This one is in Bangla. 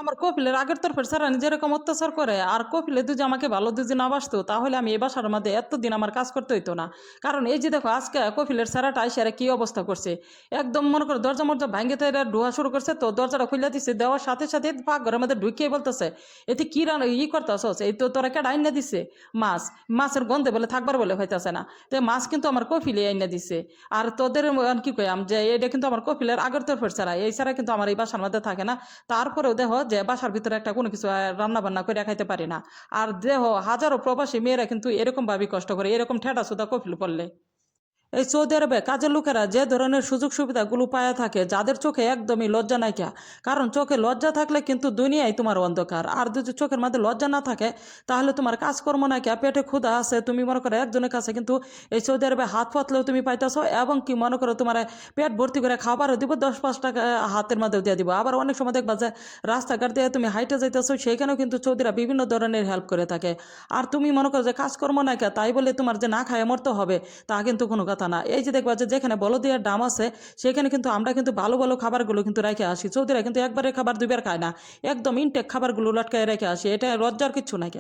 আমার কপিলের আগের তরফের স্যারানি যেরকম অত্যাচার করে আর কপিলে যদি আমাকে ভালো যদি না বাসতো তাহলে আমি এই বাসার মধ্যে এতদিন আমার কাজ করতে হইতো না। কারণ এই যে দেখো আজকে কপিলের স্যারাটা এসে কি অবস্থা করছে, একদম মনে করো দরজা মরজা ভাঙ্গে তাই ডোয়া শুরু করছে, তো দরজাটা খুলে দিচ্ছে, দেওয়ার সাথে সাথে পাক ঘরের মধ্যে ঢুকিয়ে বলতেছে এতে কি রান ই করতেছস, এই তো তোরা কেডা আইনা দিছে মাছ, মাছের গন্ধে বলে থাকবার বলে হইতাছে না, তো মাছ কিন্তু আমার কপিলে আইনা দিছে। আর তোদের কি কইয়াম যে এটা কিন্তু আমার কপিলের আগের তরফের ছাড়া, এই ছাড়া কিন্তু আমার এই বাসার মধ্যে থাকে না। তারপরেও দেখো যে বাসার ভিতরে একটা কোনো কিছু রান্না বান্না করে খাইতে পারি না। আর দেখো হাজারো প্রবাসী মেয়েরা কিন্তু এরকম ভাবে কষ্ট করে, এরকম ঠেটা সুদা কফিল পড়লে। এই সৌদি আরবে কাজের লোকেরা যে ধরনের সুযোগ সুবিধাগুলো পায়া থাকে, যাদের চোখে একদমই লজ্জা নাইকা। কারণ চোখে লজ্জা থাকলে কিন্তু দুনিয়ায় তোমার অন্ধকার, আর যদি চোখের মধ্যে লজ্জা না থাকে তাহলে তোমার কাজকর্ম নাইকা, পেটে ক্ষুধা আছে, তুমি মনে করো একজনের কাছে কিন্তু এই সৌদি আরবে হাত পাতলেও তুমি পাইতেছো, এবং কি মনে করো তোমার পেট ভর্তি করে খাবারও দিব, 10-5 টাকা হাতের মধ্যেও দিয়ে দিব। আবার অনেক সময় দেখবা যে রাস্তাঘাট দিয়ে তুমি হাইটে যাইতেছো, সেখানেও কিন্তু সৌদিরা বিভিন্ন ধরনের হেল্প করে থাকে। আর তুমি মনে করো যে কাজকর্ম নাইকা তাই বলে তোমার যে না খায় মরতে হবে তা কিন্তু কোনো কথা না। এই যে দেখবা যে যেখানে বলদিয়ার দাম আছে সেখানে কিন্তু আমরা কিন্তু ভালো ভালো খাবারগুলো কিন্তু রেখে আসি, সৌদিরা কিন্তু একবারে খাবার দুইবার খায় না, একদম ইনটেক খাবারগুলো লটকায় রেখে আসি, এটা লজ্জার কিচ্ছু নাই।